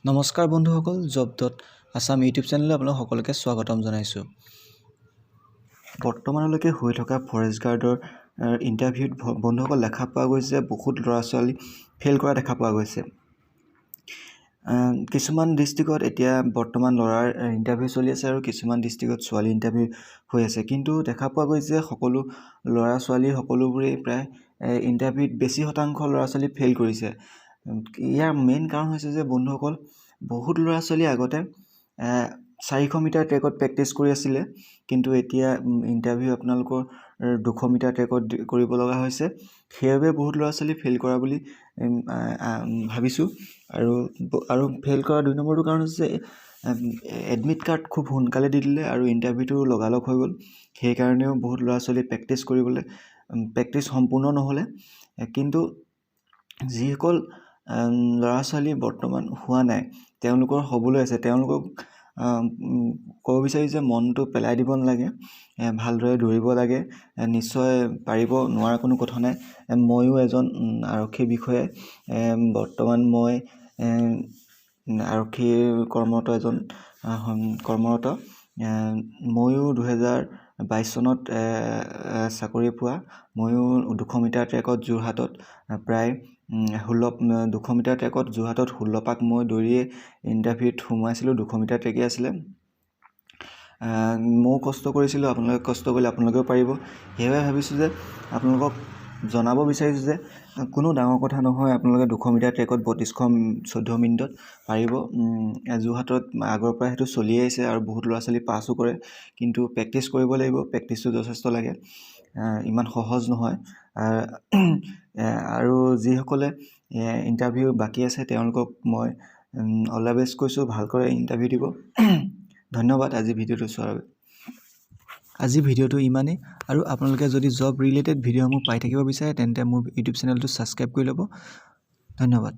নমস্কাৰ বন্ধুসকল, job.assam YouTube চেনেললৈ আপোনালোক সকলোকে স্বাগতম জনাইছোঁ। বৰ্তমানলৈকে হৈ থকা ফৰেষ্ট গাৰ্ডৰ ইণ্টাৰভিউত বন্ধুসকল দেখা পোৱা গৈছে বহুত ল'ৰা ছোৱালী ফেইল কৰা দেখা পোৱা গৈছে। কিছুমান ডিষ্ট্ৰিক্টত এতিয়া বৰ্তমান ল'ৰাৰ ইণ্টাৰভিউ চলি আছে আৰু কিছুমান ডিষ্ট্ৰিক্টত ছোৱালী ইণ্টাৰভিউ হৈ আছে, কিন্তু দেখা পোৱা গৈছে সকলো ল'ৰা ছোৱালী সকলোবোৰেই প্ৰায় ইণ্টাৰভিউত বেছি শতাংশ ল'ৰা ছোৱালী ফেইল কৰিছে। ইয়াৰ মেইন কাৰণ হৈছে যে বন্ধুসকল, বহুত ল'ৰা ছোৱালী আগতে 400 মিটাৰ ট্ৰেকত প্ৰেক্টিছ কৰি আছিলে, কিন্তু এতিয়া ইণ্টাৰভিউ আপোনালোকৰ 200 মিটাৰ ট্ৰেকত কৰিব লগা হৈছে। সেইবাবে বহুত ল'ৰা ছোৱালী ফেইল কৰা বুলি ভাবিছোঁ। আৰু ফেইল কৰা 2 নম্বৰটো কাৰণ হৈছে এডমিট কাৰ্ড খুব সোনকালে দি দিলে আৰু ইণ্টাৰভিউটো লগালগ হৈ গ'ল। সেইকাৰণেও বহুত ল'ৰা ছোৱালী প্ৰেক্টিছ সম্পূৰ্ণ নহ'লে। কিন্তু যিসকল ল'ৰা ছোৱালী বৰ্তমান হোৱা নাই তেওঁলোকৰ হ'বলৈ আছে, তেওঁলোকক ক'ব বিচাৰি যে মনটো পেলাই দিব নালাগে, ভালদৰে দৌৰিব লাগে, নিশ্চয় পাৰিব, নোৱাৰা কোনো কথা নাই। ময়ো এজন আৰক্ষী বিষয়া, বৰ্তমান মই আৰক্ষী কৰ্মৰত। ময়ো 2022 চনত চাকৰি পোৱা। ময়ো 200 মিটাৰ ট্ৰেকত যোৰহাটত প্ৰায় 200 মিটাৰ ট্ৰেকত যোৰহাটত 16 পাক মই দৌৰিয়ে ইণ্টাৰভিউত সোমাইছিলোঁ। 200 মিটাৰ ট্ৰেকেই আছিলে। ময়ো কষ্ট কৰিছিলোঁ, আপোনালোকে কষ্ট কৰিলে আপোনালোকেও পাৰিব। সেইবাবে ভাবিছোঁ যে আপোনালোকক জনাব বিচাৰিছোঁ যে কোনো ডাঙৰ কথা নহয়, আপোনালোকে 200 মিটাৰ ট্ৰেকত 32-14 মিনিটত পাৰিব। যোৰহাটত আগৰ পৰা সেইটো চলি আহিছে আৰু বহুত ল'ৰা ছোৱালী পাছো কৰে, কিন্তু প্ৰেক্টিছ কৰিব লাগিব, প্ৰেক্টিছটো যথেষ্ট লাগে, ইমান সহজ নহয়। আৰু যিসকলে ইণ্টাৰভিউ বাকী আছে তেওঁলোকক মই অল দ্য বেষ্ট কৈছোঁ, ভালকৈ ইণ্টাৰভিউ দিব। ধন্যবাদ আজি ভিডিঅ'টো চোৱাৰ বাবে। আজি ভিডিঅ'টো ইমানেই, আৰু আপোনালোকে যদি জব ৰিলেটেড ভিডিঅ'সমূহ পাই থাকিব বিচাৰে তেন্তে মোৰ ইউটিউব চেনেলটো ছাবস্ক্ৰাইব কৰি ল'ব। ধন্যবাদ।